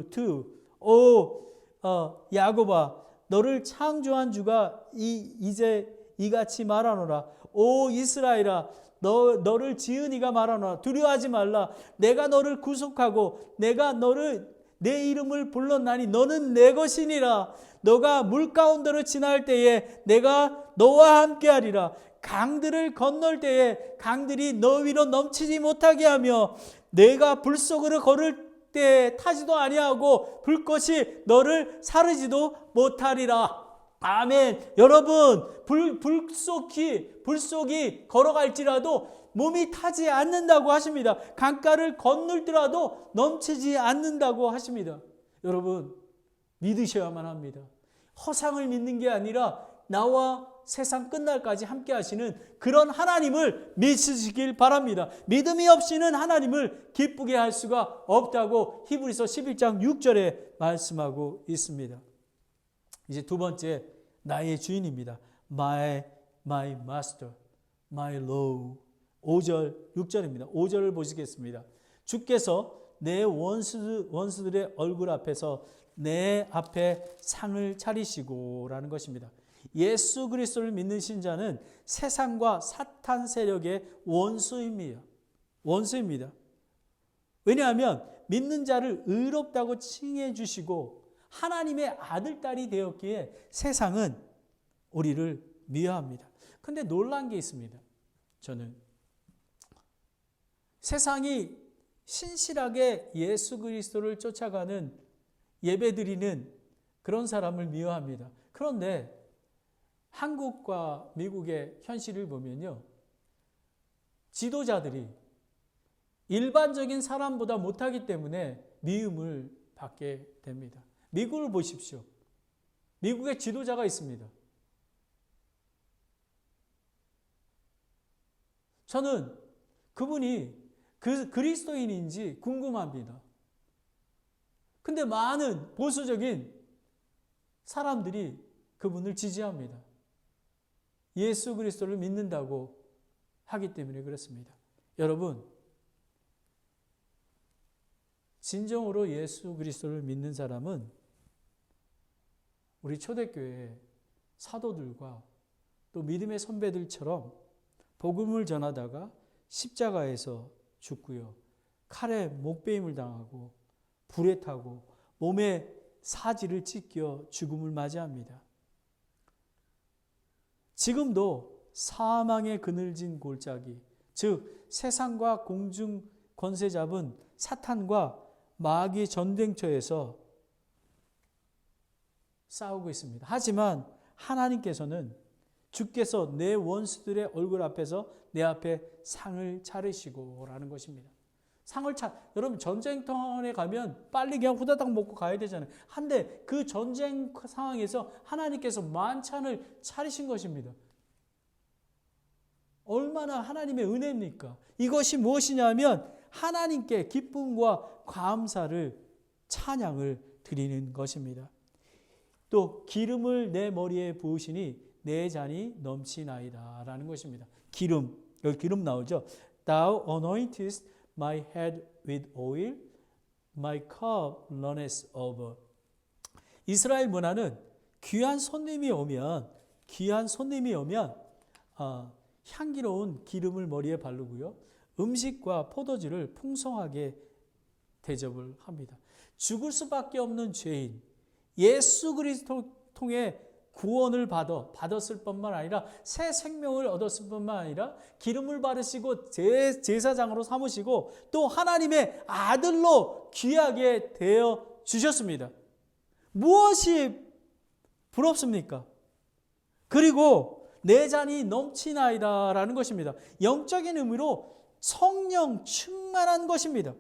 through 2 야곱아 너를 창조한 주가 이제 이같이 말하노라. 오 이스라엘아 너를 지은 이가 말하노라. 두려워하지 말라. 내가 너를 구속하고 내가 너를 내 이름을 불렀나니 너는 내 것이니라. 너가 물 가운데로 지날 때에 내가 너와 함께하리라. 강들을 건널 때에 강들이 너 위로 넘치지 못하게 하며 내가 불 속으로 걸을 때 타지도 아니하고 불꽃이 너를 사르지도 못하리라. 아멘. 여러분 불속이 걸어갈지라도 몸이 타지 않는다고 하십니다. 강가를 건널더라도 넘치지 않는다고 하십니다. 여러분 믿으셔야만 합니다. 허상을 믿는 게 아니라 나와 세상 끝날까지 함께 하시는 그런 하나님을 믿으시길 바랍니다. 믿음이 없이는 하나님을 기쁘게 할 수가 없다고 히브리서 11장 6절에 말씀하고 있습니다. 이제 두 번째, 나의 주인입니다. My master, my Lord. 5절, 6절입니다. 5절을 보시겠습니다. 주께서 내 원수들의 얼굴 앞에서 내 앞에 상을 차리시고 라는 것입니다. 예수 그리스도를 믿는 신자는 세상과 사탄 세력의 원수입니다. 왜냐하면 믿는 자를 의롭다고 칭해 주시고 하나님의 아들, 딸이 되었기에 세상은 우리를 미워합니다. 그런데 놀란 게 있습니다. 저는 세상이 신실하게 예수 그리스도를 쫓아가는 예배드리는 그런 사람을 미워합니다. 그런데 한국과 미국의 현실을 보면요, 지도자들이 일반적인 사람보다 못하기 때문에 미움을 받게 됩니다. 미국을 보십시오. 미국의 지도자가 있습니다. 저는 그분이 그리스도인인지 궁금합니다. 근데 많은 보수적인 사람들이 그분을 지지합니다. 예수 그리스도를 믿는다고 하기 때문에 그렇습니다. 여러분, 진정으로 예수 그리스도를 믿는 사람은 우리 초대교회 사도들과 또 믿음의 선배들처럼 복음을 전하다가 십자가에서 죽고요, 칼에 목베임을 당하고 불에 타고 몸에 사지를 찢겨 죽음을 맞이합니다. 지금도 사망의 그늘진 골짜기, 즉 세상과 공중 권세 잡은 사탄과 마귀의 전쟁터에서 싸우고 있습니다. 하지만 하나님께서는 주께서 내 원수들의 얼굴 앞에서 내 앞에 상을 차리시고 라는 것입니다. 여러분 전쟁터에 가면 빨리 그냥 후다닥 먹고 가야 되잖아요. 한데 그 전쟁 상황에서 하나님께서 만찬을 차리신 것입니다. 얼마나 하나님의 은혜입니까? 이것이 무엇이냐면 하나님께 기쁨과 감사를, 찬양을 드리는 것입니다. 또 기름을 내 머리에 부으시니 내 잔이 넘치나이다 라는 것입니다. 기름, 여기 기름 나오죠. Thou anointest my head with oil, my cup runneth over. 이스라엘 문화는 귀한 손님이 오면 향기로운 기름을 머리에 바르고요, 음식과 포도주를 풍성하게 대접을 합니다. 죽을 수밖에 없는 죄인, 예수 그리스도 통해 구원을 받았을 뿐만 아니라 새 생명을 얻었을 뿐만 아니라 기름을 바르시고 제사장으로 삼으시고 또 하나님의 아들로 귀하게 되어 주셨습니다. 무엇이 부럽습니까? 그리고 내 잔이 넘치나이다라는 것입니다. 영적인 의미로 성령 충만한 것입니다.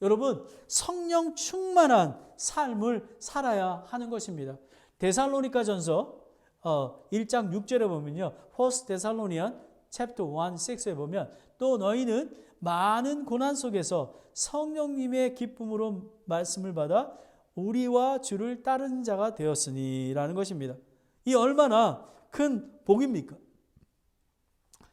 여러분, 성령 충만한 삶을 살아야 하는 것입니다. 데살로니가 전서 1장 6절에 보면요. 1 데살로니안 챕터 1, 6에 보면 또 너희는 많은 고난 속에서 성령님의 기쁨으로 말씀을 받아 우리와 주를 따르는 자가 되었으니 라는 것입니다. 이 얼마나 큰 복입니까?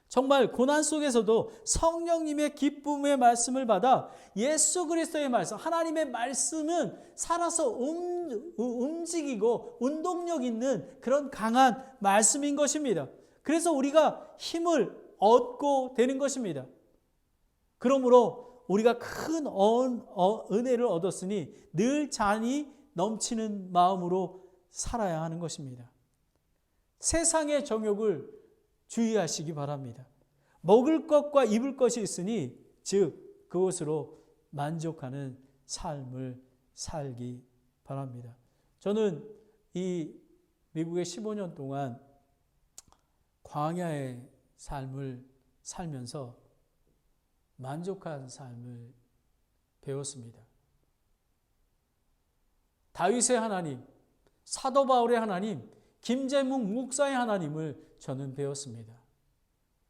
정말 고난 속에서도 성령님의 기쁨의 말씀을 받아 예수 그리스도의 말씀, 하나님의 말씀은 살아서 움직이고 운동력 있는 그런 강한 말씀인 것입니다. 그래서 우리가 힘을 얻고 되는 것입니다. 그러므로 우리가 큰 은혜를 얻었으니 늘 잔이 넘치는 마음으로 살아야 하는 것입니다. 세상의 정욕을 주의하시기 바랍니다. 먹을 것과 입을 것이 있으니 즉 그것으로 만족하는 삶을 살기 바랍니다. 저는 이 미국에 15년 동안 광야의 삶을 살면서 만족한 삶을 배웠습니다. 다윗의 하나님, 사도 바울의 하나님, 김재묵 목사의 하나님을 저는 배웠습니다.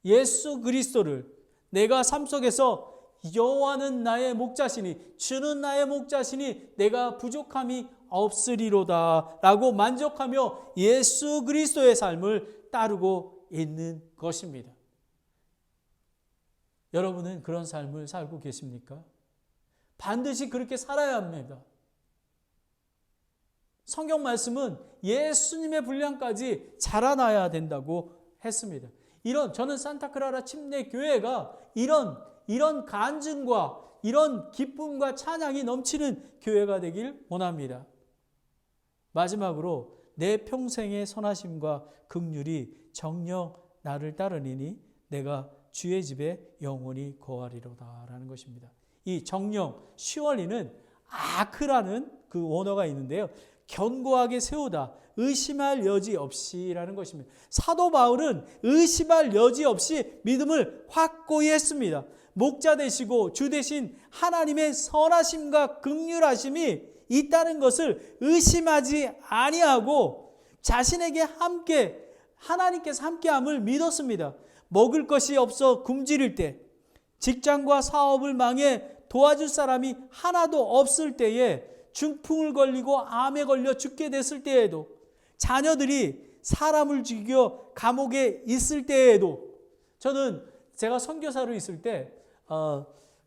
예수 그리스도를 내가 삶 속에서 여호와는 나의 목자시니 주는 나의 목자시니 내가 부족함이 없으리로다 라고 만족하며 예수 그리스도의 삶을 따르고 있는 것입니다. 여러분은 그런 삶을 살고 계십니까? 반드시 그렇게 살아야 합니다. 성경 말씀은 예수님의 분량까지 자라나야 된다고 했습니다. 저는 산타크라라 침례교회가 이런 간증과 이런 기쁨과 찬양이 넘치는 교회가 되길 원합니다. 마지막으로 내 평생의 선하심과 긍휼이 정녕 나를 따르니 내가 주의 집에 영원히 거하리로다 라는 것입니다. 이 정녕, 슈얼리는 아크라는 그 원어가 있는데요. 견고하게 세우다, 의심할 여지 없이라는 것입니다. 사도 바울은 의심할 여지 없이 믿음을 확고히 했습니다. 목자 되시고 주 되신 하나님의 선하심과 긍휼하심이 있다는 것을 의심하지 아니하고 자신에게 하나님께서 함께함을 믿었습니다. 먹을 것이 없어 굶주릴 때, 직장과 사업을 망해 도와줄 사람이 하나도 없을 때에, 중풍을 걸리고 암에 걸려 죽게 됐을 때에도, 자녀들이 사람을 죽여 감옥에 있을 때에도, 제가 선교사로 있을 때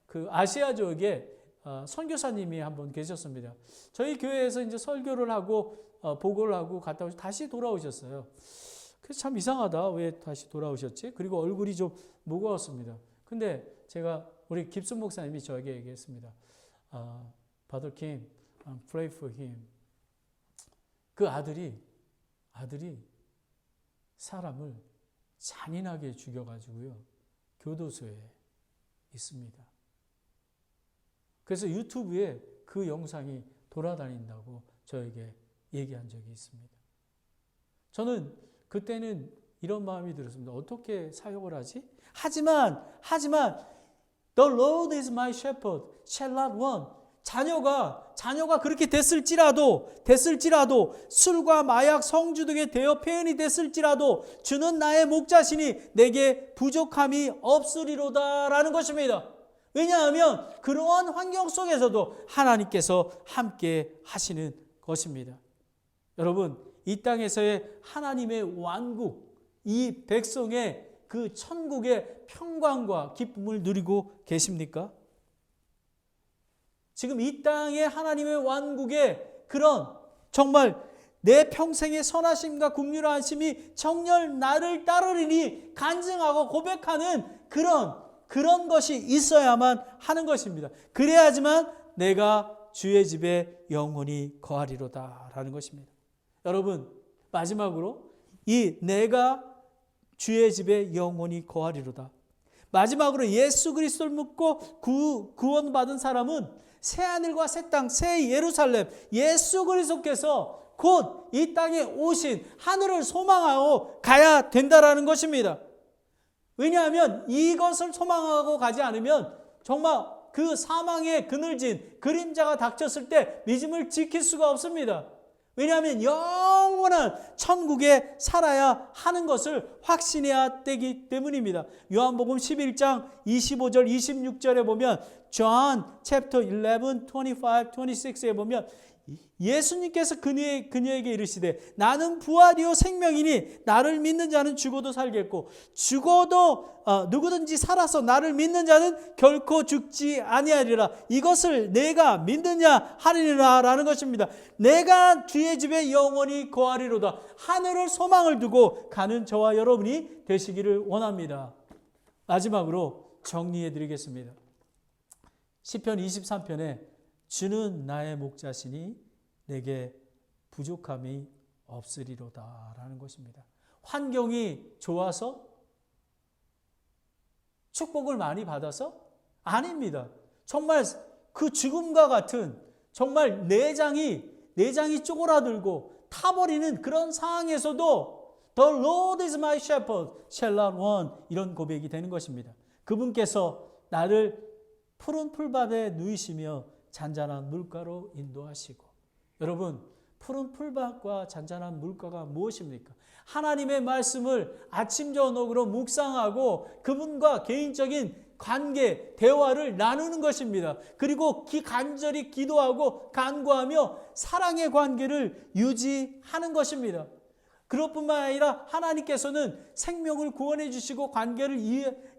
그 아시아 지역에 선교사님이 한 분 계셨습니다. 저희 교회에서 이제 설교를 하고 보고를 하고 갔다 오셔서 다시 돌아오셨어요. 그래서 참 이상하다. 왜 다시 돌아오셨지? 그리고 얼굴이 좀 무거웠습니다. 근데 제가 우리 깁슨 목사님이 저에게 얘기했습니다. Brother Kim, pray for him. 그 아들이 사람을 잔인하게 죽여가지고요. 교도소에 있습니다. 그래서 유튜브에 그 영상이 돌아다닌다고 저에게 얘기한 적이 있습니다. 저는 그때는 이런 마음이 들었습니다. 어떻게 사역을 하지? 하지만 The Lord is my shepherd, shall not want. 자녀가 그렇게 됐을지라도 술과 마약, 성주 등에 대여 폐인이 됐을지라도 주는 나의 목자시니 내게 부족함이 없으리로다라는 것입니다. 왜냐하면 그러한 환경 속에서도 하나님께서 함께 하시는 것입니다. 여러분, 이 땅에서의 하나님의 왕국, 이 백성의 그 천국의 평강과 기쁨을 누리고 계십니까? 지금 이 땅의 하나님의 왕국의 그런 정말 내 평생의 선하심과 긍휼하심이 정녕 나를 따르리니 간증하고 고백하는 그런 것이 있어야만 하는 것입니다. 그래야지만 내가 주의 집에 영원히 거하리로다 라는 것입니다. 여러분, 마지막으로 이 내가 주의 집에 영원히 거하리로다. 마지막으로 예수 그리스도를 믿고 구원받은 사람은 새하늘과 새 땅, 새 예루살렘, 예수 그리스도께서 곧 이 땅에 오신 하늘을 소망하고 가야 된다라는 것입니다. 왜냐하면 이것을 소망하고 가지 않으면 정말 그 사망의 그늘진 그림자가 닥쳤을 때 믿음을 지킬 수가 없습니다. 왜냐하면 영원한 천국에 살아야 하는 것을 확신해야 되기 때문입니다. 요한복음 11장 25절 26절에 보면 John chapter 11, 25, 26에 보면 예수님께서 그녀에게 이르시되 나는 부활이요 생명이니 나를 믿는 자는 죽어도 살겠고 죽어도 누구든지 살아서 나를 믿는 자는 결코 죽지 아니하리라. 이것을 내가 믿느냐 하리라 라는 것입니다. 내가 주의 집에 영원히 거하리로다. 하늘을 소망을 두고 가는 저와 여러분이 되시기를 원합니다. 마지막으로 정리해 드리겠습니다. 시편 23편에 주는 나의 목자시니 내게 부족함이 없으리로다 라는 것입니다. 환경이 좋아서 축복을 많이 받아서? 아닙니다. 정말 그 죽음과 같은 정말 내장이 쪼그라들고 타버리는 그런 상황에서도 The Lord is my shepherd, shall not want 이런 고백이 되는 것입니다. 그분께서 나를 푸른 풀밭에 누이시며 잔잔한 물가로 인도하시고. 여러분, 푸른 풀밭과 잔잔한 물가가 무엇입니까? 하나님의 말씀을 아침 저녁으로 묵상하고 그분과 개인적인 관계, 대화를 나누는 것입니다. 그리고 간절히 기도하고 간구하며 사랑의 관계를 유지하는 것입니다. 그것뿐만 아니라 하나님께서는 생명을 구원해 주시고 관계를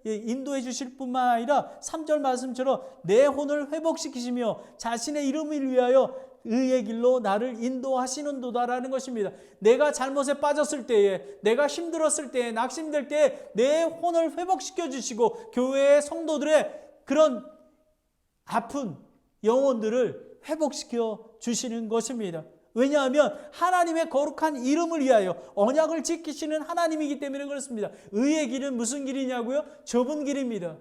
인도해 주실 뿐만 아니라 3절 말씀처럼 내 혼을 회복시키시며 자신의 이름을 위하여 의의 길로 나를 인도하시는도다라는 것입니다. 내가 잘못에 빠졌을 때에, 내가 힘들었을 때에, 낙심될 때에 내 혼을 회복시켜 주시고 교회의 성도들의 그런 아픈 영혼들을 회복시켜 주시는 것입니다. 왜냐하면 하나님의 거룩한 이름을 위하여 언약을 지키시는 하나님이기 때문에 그렇습니다. 의의 길은 무슨 길이냐고요? 좁은 길입니다.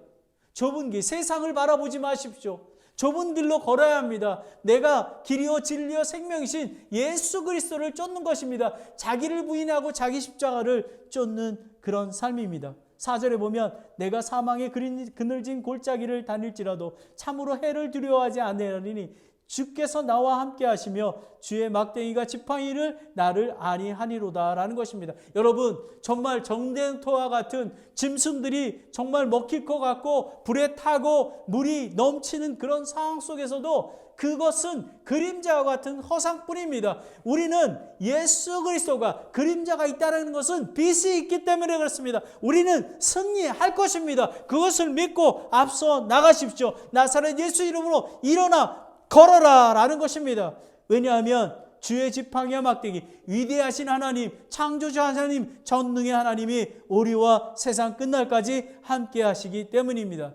좁은 길. 세상을 바라보지 마십시오. 좁은 길로 걸어야 합니다. 내가 길이요 진리요 생명이신 예수 그리스도를 쫓는 것입니다. 자기를 부인하고 자기 십자가를 쫓는 그런 삶입니다. 4절에 보면 내가 사망의 그늘진 골짜기를 다닐지라도 참으로 해를 두려워하지 아니하리니 주께서 나와 함께 하시며 주의 막대기가 지팡이를 나를 아니하니로다 라는 것입니다. 여러분, 정말 정den토와 같은 짐승들이 정말 먹힐 것 같고 불에 타고 물이 넘치는 그런 상황 속에서도 그것은 그림자와 같은 허상뿐입니다. 우리는 예수 그리스도가 그림자가 있다는 것은 빛이 있기 때문에 그렇습니다. 우리는 승리할 것입니다. 그것을 믿고 앞서 나가십시오. 나사렛 예수 이름으로 일어나 걸어라 라는 것입니다. 왜냐하면 주의 지팡이와 막대기, 위대하신 하나님, 창조주 하나님, 전능의 하나님이 우리와 세상 끝날까지 함께 하시기 때문입니다.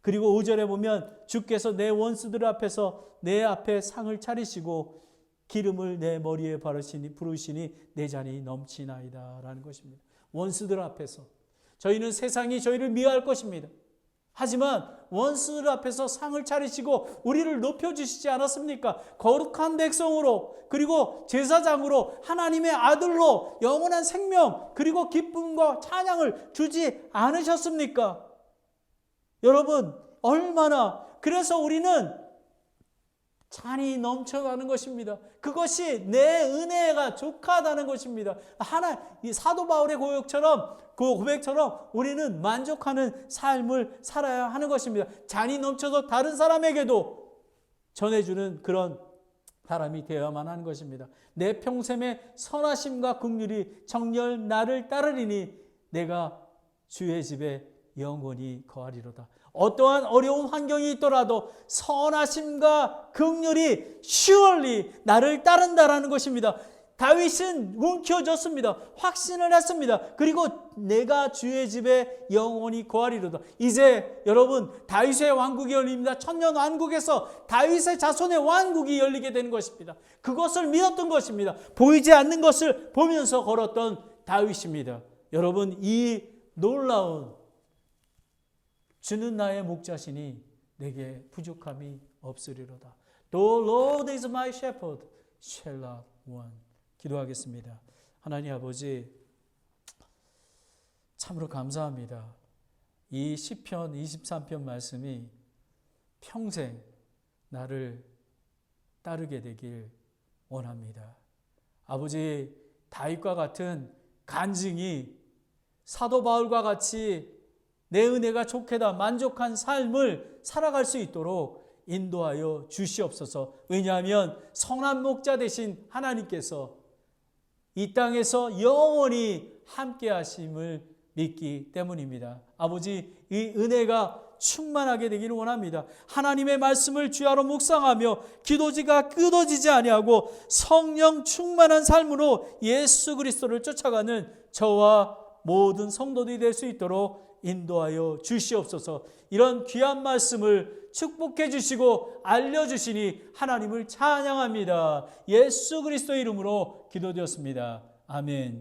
그리고 5절에 보면 주께서 내 원수들 앞에서 내 앞에 상을 차리시고 기름을 내 머리에 부르시니 내 잔이 넘치나이다 라는 것입니다. 원수들 앞에서 저희는 세상이 저희를 미워할 것입니다. 하지만 원수들 앞에서 상을 차리시고 우리를 높여주시지 않았습니까? 거룩한 백성으로 그리고 제사장으로 하나님의 아들로 영원한 생명 그리고 기쁨과 찬양을 주지 않으셨습니까? 여러분 얼마나 그래서 우리는 잔이 넘쳐가는 것입니다. 그것이 내 은혜가 족하다는 것입니다. 이 사도 바울의 고백처럼 우리는 만족하는 삶을 살아야 하는 것입니다. 잔이 넘쳐서 다른 사람에게도 전해주는 그런 사람이 되어야만 하는 것입니다. 내 평생의 선하심과 긍휼이 정녕 나를 따르리니 내가 주의 집에 영원히 거하리로다. 어떠한 어려운 환경이 있더라도 선하심과 긍휼이 surely 나를 따른다라는 것입니다. 다윗은 움켜졌습니다. 확신을 했습니다. 그리고 내가 주의 집에 영원히 거하리로다. 이제 여러분 다윗의 왕국이 열립니다. 천년 왕국에서 다윗의 자손의 왕국이 열리게 되는 것입니다. 그것을 믿었던 것입니다. 보이지 않는 것을 보면서 걸었던 다윗입니다. 여러분 이 놀라운 주는 나의 목자시니 내게 부족함이 없으리로다. The Lord is my shepherd, shall not want. 기도하겠습니다. 하나님 아버지, 참으로 감사합니다. 이 시편 23편 말씀이 평생 나를 따르게 되길 원합니다. 아버지, 다윗과 같은 간증이 사도 바울과 같이 내 은혜가 좋게다 만족한 삶을 살아갈 수 있도록 인도하여 주시옵소서. 왜냐하면 선한 목자 되신 하나님께서 이 땅에서 영원히 함께 하심을 믿기 때문입니다. 아버지, 이 은혜가 충만하게 되기를 원합니다. 하나님의 말씀을 주야로 묵상하며 기도지가 끊어지지 아니하고 성령 충만한 삶으로 예수 그리스도를 쫓아가는 저와 모든 성도들이 될 수 있도록 인도하여 주시옵소서. 이런 귀한 말씀을 축복해 주시고 알려주시니 하나님을 찬양합니다. 예수 그리스도의 이름으로 기도드렸습니다. 아멘.